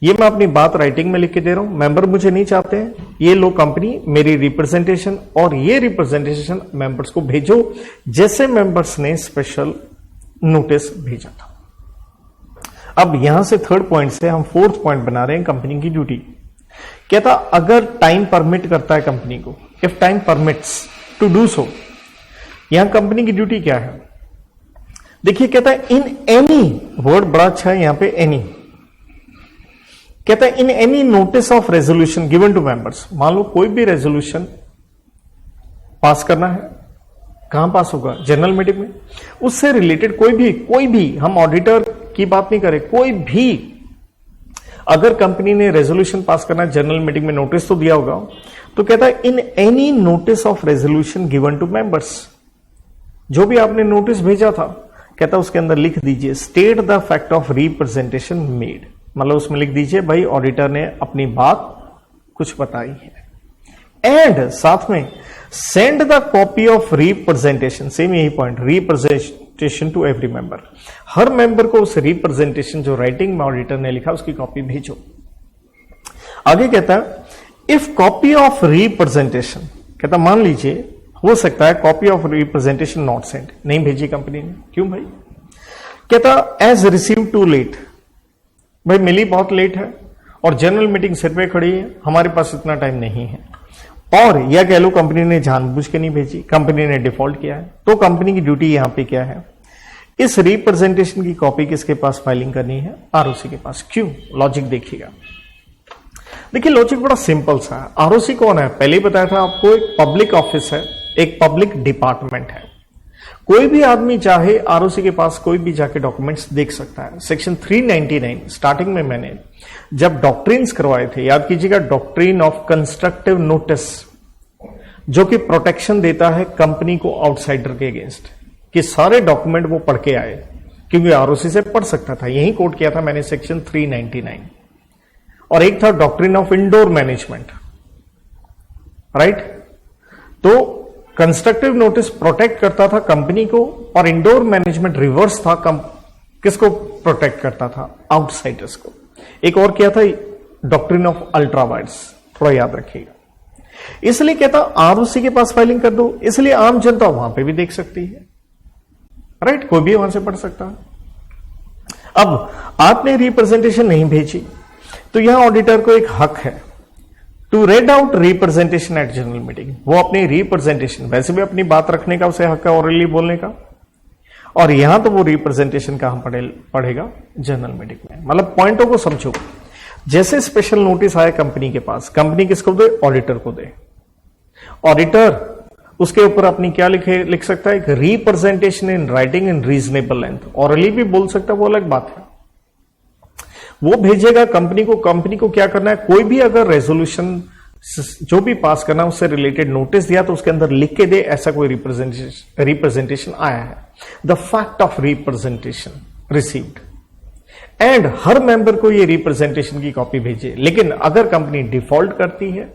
ये मैं अपनी बात राइटिंग में लिख के दे रहा हूं, मेंबर मुझे नहीं चाहते हैं, ये लो कंपनी मेरी रिप्रेजेंटेशन, और ये रिप्रेजेंटेशन मेंबर्स को भेजो, जैसे मेंबर्स ने स्पेशल नोटिस भेजा था। अब यहां से 3rd पॉइंट से हम 4th पॉइंट बना रहे हैं, कंपनी की ड्यूटी। कहता अगर टाइम परमिट करता है कंपनी को, if time permits to do so, यहां कंपनी की ड्यूटी क्या है? देखिए, कहता है इन एनी, वर्ड बड़ा अच्छा है यहां पे, एनी। कहता है in any notice of resolution given to members. मान लो कोई भी रेजोल्यूशन पास करना है, कहां पास होगा? जनरल मीटिंग में। उससे रिलेटेड कोई भी हम ऑडिटर की बात नहीं करें, कोई भी अगर कंपनी ने रेजोल्यूशन पास करना है, जनरल मीटिंग में नोटिस तो दिया होगा। तो कहता है in any notice of resolution given to members, जो भी आपने नोटिस भेजा था, कहता है उसके अंदर लिख दीजिए state the fact of representation made. मतलब उसमें लिख दीजिए भाई ऑडिटर ने अपनी बात कुछ बताई है। एंड साथ में send the copy of representation, same यही point, representation to every member. हर मेंबर को उस रिप्रेजेंटेशन जो राइटिंग में ऑडिटर ने लिखा उसकी कॉपी भेजो। आगे कहता है इफ कॉपी ऑफ रिप्रेजेंटेशन, कहता मान लीजिए हो सकता है copy of representation not send, नहीं भेजी कंपनी ने। क्यों भाई? कहता एज रिसीव टू लेट, भाई मिली बहुत लेट है और जनरल मीटिंग सिर पे खड़ी है, हमारे पास इतना टाइम नहीं है। और या कह लो कंपनी ने जानबूझ के नहीं भेजी, कंपनी ने डिफॉल्ट किया है। तो कंपनी की ड्यूटी यहां पे क्या है? इस रिप्रेजेंटेशन की कॉपी किसके पास फाइलिंग करनी है? आरओसी के पास। क्यों? लॉजिक देखिएगा। देखिए लॉजिक बड़ा सिंपल सा है। आरओसी कौन है? पहले ही बताया था आपको, एक पब्लिक ऑफिस है, एक पब्लिक डिपार्टमेंट है। कोई भी आदमी चाहे आरओसी के पास कोई भी जाके डॉक्यूमेंट्स देख सकता है। सेक्शन 399 स्टार्टिंग में मैंने जब डॉक्ट्रिन्स करवाए थे, याद कीजिएगा, डॉक्ट्रिन ऑफ कंस्ट्रक्टिव नोटिस, जो कि प्रोटेक्शन देता है कंपनी को आउटसाइडर के अगेंस्ट, कि सारे डॉक्यूमेंट वो पढ़ के आए, क्योंकि आरओसी से पढ़ सकता था। यही कोट किया था मैंने सेक्शन 399। और एक था doctrine of indoor management, right. तो कंस्ट्रक्टिव नोटिस प्रोटेक्ट करता था कंपनी को और इंडोर मैनेजमेंट रिवर्स था, किसको प्रोटेक्ट करता था? आउटसाइडर्स को। एक और क्या था? डॉक्ट्रिन ऑफ अल्ट्रावायर्स, थोड़ा याद रखिएगा। इसलिए कहता आरओसी के पास फाइलिंग कर दो, इसलिए आम जनता वहां पे भी देख सकती है, राइट, कोई भी वहां से पढ़ सकता है। अब आपने रिप्रेजेंटेशन नहीं भेजी तो यहां ऑडिटर को एक हक है to read out representation at general meeting. वो अपनी रिप्रेजेंटेशन, वैसे भी अपनी बात रखने का उसे हक है, ऑरली बोलने का, और यहां तो वो रिप्रेजेंटेशन कहां पढ़ेगा? जनरल मीटिंग में। मतलब पॉइंटों को समझो। जैसे स्पेशल नोटिस आया कंपनी के पास, कंपनी किसको दे? ऑडिटर को दे। ऑडिटर उसके ऊपर अपनी क्या लिख सकता है? एक representation in writing in reasonable length. Hourly भी बोल सकता है, वो अलग बात है। वो भेजेगा कंपनी को। कंपनी को क्या करना है? कोई भी अगर रेजोल्यूशन जो भी पास करना उससे रिलेटेड नोटिस दिया तो उसके अंदर लिख के दे ऐसा कोई रिप्रेजेंटेशन आया है, the fact of representation received, and her member को ये रिप्रेजेंटेशन की कॉपी भेजे। लेकिन अगर कंपनी डिफॉल्ट करती है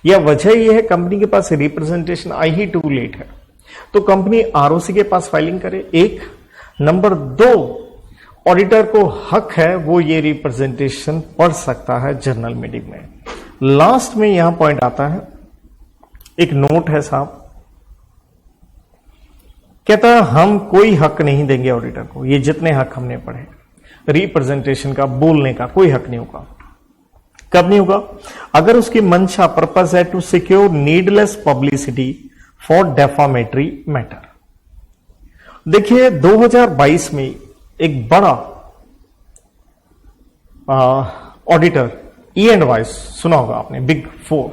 या वजह यह है कंपनी के पास रिप्रेजेंटेशन आई ही टू लेट है, तो कंपनी आरओसी के पास फाइलिंग करे। एक नंबर 2, ऑडिटर को हक है वो ये रिप्रेजेंटेशन पढ़ सकता है जनरल मीटिंग में। लास्ट में यहां पॉइंट आता है, एक नोट है साहब, कहता है हम कोई हक नहीं देंगे ऑडिटर को, ये जितने हक हमने पढ़े रिप्रेजेंटेशन का, बोलने का कोई हक नहीं होगा। कब नहीं होगा? अगर उसकी मंशा, पर्पस है to secure needless publicity for defamatory matter. देखिए 2022 में एक बड़ा ऑडिटर E&Y सुना होगा आपने, big 4,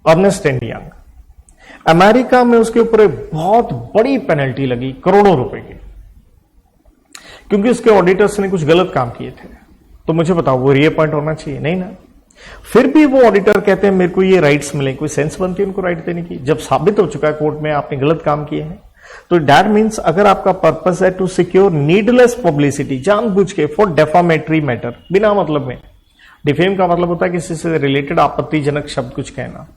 Ernst and Young, America में उसके ऊपर एक बहुत बड़ी पेनल्टी लगी करोड़ों रुपए की, क्योंकि उसके ऑडिटर्स ने कुछ गलत काम किए थे। तो मुझे बताओ वो रीअपॉइंट होना चाहिए? नहीं ना। फिर भी वो ऑडिटर कहते हैं मेरे को ये राइट्स मिले, कोई सेंस बनती है उनको राइट देने की? जब साबित हो चुका है कोर्ट में आपने गलत काम किए हैं, तो दैट मीन्स अगर आपका पर्पस है टू सिक्योर नीडलेस पब्लिसिटी, जानबूझ के फॉर डेफामेटरी मैटर, बिना मतलब में, डिफेम का मतलब होता है किसी से रिलेटेड आपत्तिजनक शब्द कुछ कहना,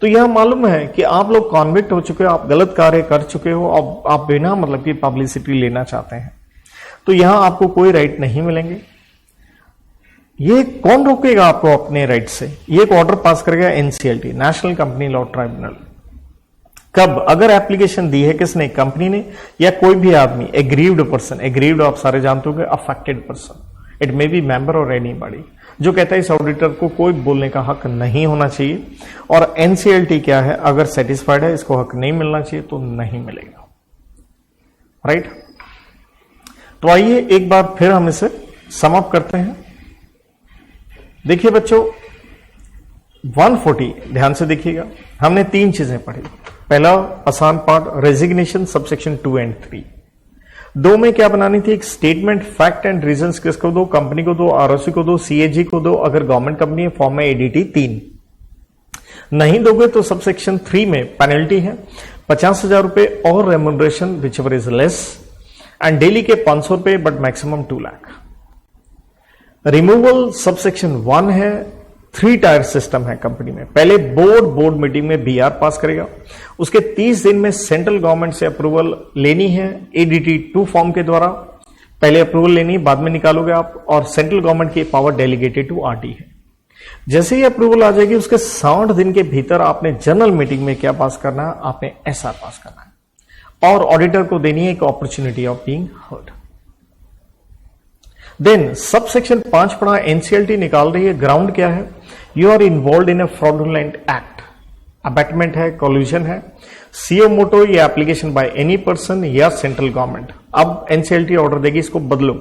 तो यह मालूम है कि आप लोग कॉन्विक्ट हो चुके हो, आप गलत कार्य कर चुके हो, अब आप बिना मतलब की पब्लिसिटी लेना चाहते हैं, तो यहां आपको कोई राइट नहीं मिलेंगे। ये कौन रोकेगा आपको अपने राइट से? ये एक ऑर्डर पास करेगा NCLT, national company law tribunal. कब? अगर एप्लीकेशन दी है किसने? कंपनी ने, या कोई भी आदमी, एग्रीव्ड पर्सन, एग्रीव्ड आप सारे जानते होंगे, affected person, it may be member और एनीबॉडी, जो कहता है इस ऑडिटर को कोई बोलने का हक नहीं होना चाहिए। और एनसीएलटी क्या है? अगर सेटिस्फाइड है इसको हक नहीं मिलना चाहिए तो नहीं मिलेगा, राइट। तो आइए एक बार फिर हम इसे सम अप करते हैं। देखिए बच्चों 140 ध्यान से देखिएगा, हमने 3 चीजें पढ़ी। पहला आसान पार्ट, रेजिग्नेशन, सबसेक्शन 2 एंड 3। 2 में क्या बनानी थी? एक स्टेटमेंट, फैक्ट एंड रीजंस किसको दो? कंपनी को दो, आरओसी को दो, सीएजी को दो, अगर गवर्नमेंट कंपनी है फॉर्म में एडीटी 3 नहीं दोगे तो सबसेक्शन 3 में पेनल्टी है 50,000 रुपए और remuneration which ever is less, and daily के 500 रुपए but maximum 2 lakh. Removal subsection 1 है, 3 टायर सिस्टम है कंपनी में। पहले बोर्ड मीटिंग में बीआर पास करेगा, उसके 30 दिन में सेंट्रल गवर्नमेंट से अप्रूवल लेनी है एडीटी 2 फॉर्म के द्वारा। पहले अप्रूवल लेनी है, बाद में निकालोगे आप, और सेंट्रल गवर्नमेंट की पावर डेलीगेटेड टू आरटी है। जैसे ही अप्रूवल आ जाएगी उसके 60 दिन के भीतर आपने जनरल मीटिंग में क्या पास करना है? आपने एसआर पास करना है और ऑडिटर को देनी है एक opportunity of being heard. Then subsection 5 पढ़ा, एनसीएलटी निकाल रही है। ग्राउंड क्या है? You are involve in a fraudulent act, abetment है, कोल्यूशन है, सीओ मोटो या एप्लीकेशन बाय एनी पर्सन या सेंट्रल गवर्नमेंट। अब एनसीएलटी ऑर्डर देगी इसको बदलो,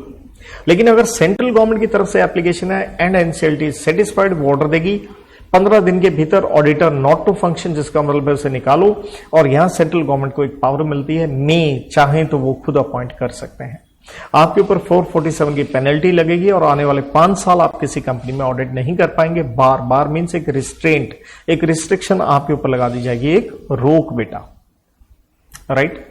लेकिन अगर सेंट्रल गवर्नमेंट की तरफ से एप्लीकेशन है एंड एनसीएलटी सेटिस्फाइड, वो ऑर्डर देगी 15 दिन के भीतर ऑडिटर नॉट टू फंक्शन, जिसका मतलब है उसे निकालो। और यहां सेंट्रल गवर्नमेंट को एक पावर मिलती है, मे चाहे तो वो खुद अपॉइंट कर सकते हैं। आपके ऊपर 447 की पेनल्टी लगेगी और आने वाले 5 साल आप किसी कंपनी में ऑडिट नहीं कर पाएंगे। बार बार मीन्स एक रिस्ट्रेंट, एक रिस्ट्रिक्शन आपके ऊपर लगा दी जाएगी, एक रोक बेटा, राइट।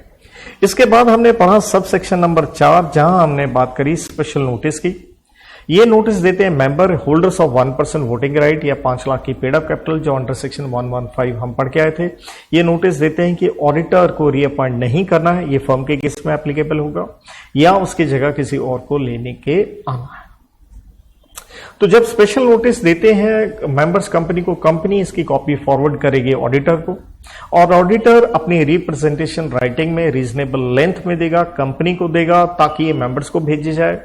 इसके बाद हमने पढ़ा सब सेक्शन नंबर 4, जहां हमने बात करी स्पेशल नोटिस की। ये नोटिस देते हैं member holders of 1% voting right या 5 लाख की पेड अप कैपिटल, जो अंडर सेक्शन 115 हम पढ़ के आए थे। ये नोटिस देते हैं कि ऑडिटर को रीअपॉइंट नहीं करना है, ये फर्म के केस में एप्लीकेबल होगा, या उसकी जगह किसी और को लेने के आना है। तो जब स्पेशल नोटिस देते हैं मेंबर्स कंपनी को, कंपनी इसकी कॉपी फॉरवर्ड करेगी ऑडिटर को, और ऑडिटर अपनी रिप्रेजेंटेशन राइटिंग में रीजनेबल लेंथ में देगा, कंपनी को देगा, ताकि ये मेंबर्स को भेजी जाए।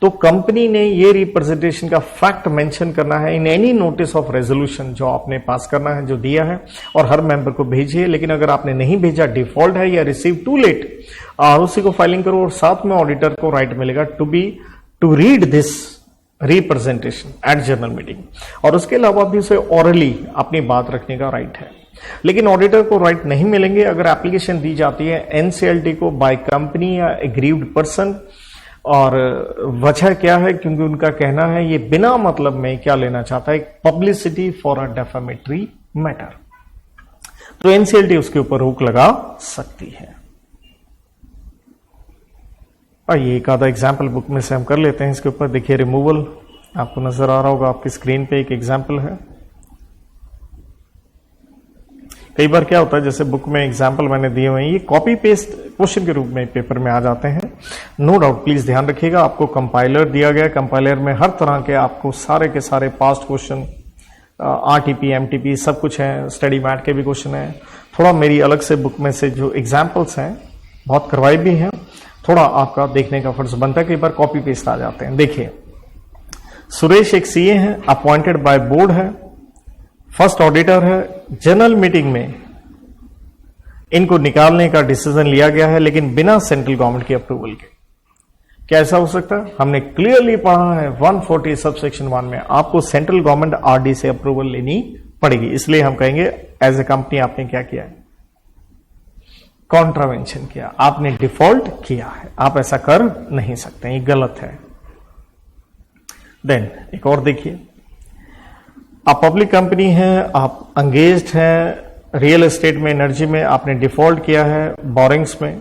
तो कंपनी ने ये रिप्रेजेंटेशन का फैक्ट मेंशन करना है in any notice of resolution जो आपने पास करना है, जो दिया है, और हर मेंबर को भेजिए। लेकिन अगर आपने नहीं भेजा, डिफॉल्ट है या रिसीव टू लेट, आरओसी को फाइलिंग करो, और साथ में ऑडिटर को राइट मिलेगा to read this representation at general meeting, और उसके अलावा भी उसे ऑरली अपनी बात रखने का राइट है। लेकिन ऑडिटर को राइट नहीं मिलेंगे अगर एप्लीकेशन दी जाती है एनसीएलटी को बाय कंपनी या एग्रीव्ड पर्सन। और वजह क्या है? क्योंकि उनका कहना है ये बिना मतलब में क्या लेना चाहता है, पब्लिसिटी फॉर अ डेफामेटरी मैटर। तो एनसीएलटी उसके ऊपर रोक लगा सकती है। आइए एक आधा एग्जाम्पल बुक में से हम कर लेते हैं इसके ऊपर। देखिए रिमूवल आपको नजर आ रहा होगा आपकी स्क्रीन पे, एक एग्जाम्पल है। कई बार क्या होता है, जैसे बुक में एग्जाम्पल मैंने दिए हुए हैं, ये कॉपी पेस्ट क्वेश्चन के रूप में पेपर में आ जाते हैं। नो डाउट, प्लीज ध्यान रखिएगा, आपको कंपाइलर दिया गया, कंपाइलर में हर तरह के आपको सारे के सारे पास्ट क्वेश्चन, आरटीपी, एमटीपी सब कुछ है, स्टडी मैट के भी क्वेश्चन है। थोड़ा मेरी अलग से बुक में से जो एग्जाम्पल्स हैं, बहुत करवाए भी हैं, थोड़ा आपका देखने का फर्ज बनता है, कई बार कॉपी पेस्ट आ जाते हैं। देखिए, सुरेश एक सीए है, अपॉइंटेड बाय बोर्ड है, फर्स्ट ऑडिटर है, जनरल मीटिंग में इनको निकालने का डिसीजन लिया गया है, लेकिन बिना सेंट्रल गवर्नमेंट के अप्रूवल के। क्या ऐसा हो सकता है? हमने क्लियरली पढ़ा है 140 सबसेक्शन 1 में आपको सेंट्रल गवर्नमेंट आरडी से अप्रूवल लेनी पड़ेगी। इसलिए हम कहेंगे एज ए कंपनी आपने क्या किया है? कॉन्ट्रावेंशन किया, आपने डिफॉल्ट किया है, आप ऐसा कर नहीं सकते, ये गलत है। देन एक और देखिए, आप पब्लिक कंपनी है, आप एंगेज्ड हैं रियल एस्टेट में, एनर्जी में, आपने डिफॉल्ट किया है बोरिंग्स में,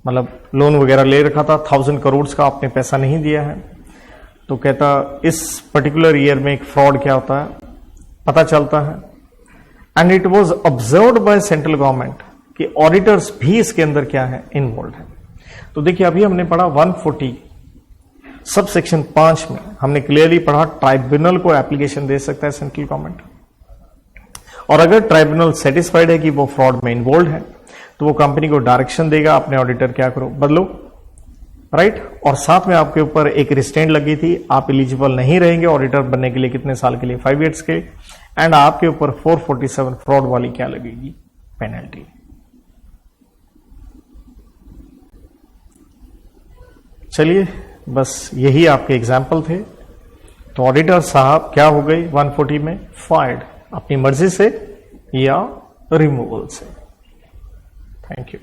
मतलब लोन वगैरह ले रखा था, 1000 करोड़ का आपने पैसा नहीं दिया है। तो कहता इस पर्टिकुलर ईयर में एक फ्रॉड क्या होता है पता चलता है, and it was observed by central government कि ऑडिटर्स भी इसके अंदर क्या है, इन्वॉल्व है। तो देखिए अभी हमने पढ़ा 140 सब सेक्शन 5 में हमने क्लियरली पढ़ा ट्राइब्यूनल को एप्लीकेशन दे सकता है सेंट्रल गवर्नमेंट, और अगर ट्राइब्यूनल सेटिस्फाइड है कि वो फ्रॉड में इन्वॉल्व है तो वो कंपनी को डायरेक्शन देगा, अपने ऑडिटर क्या करो, बदलो, राइट। और साथ में आपके ऊपर एक रिस्ट्रेंट लगी थी, आप एलिजिबल नहीं रहेंगे ऑडिटर बनने के लिए, कितने साल के लिए, 5 ईयर्स के, एंड आपके ऊपर 447 फ्रॉड वाली क्या लगेगी, पेनल्टी। चलिए बस यही आपके एग्जाम्पल थे। तो ऑडिटर साहब क्या हो गई 140 में, फायर्ड, अपनी मर्जी से या रिमूवल से। Thank you.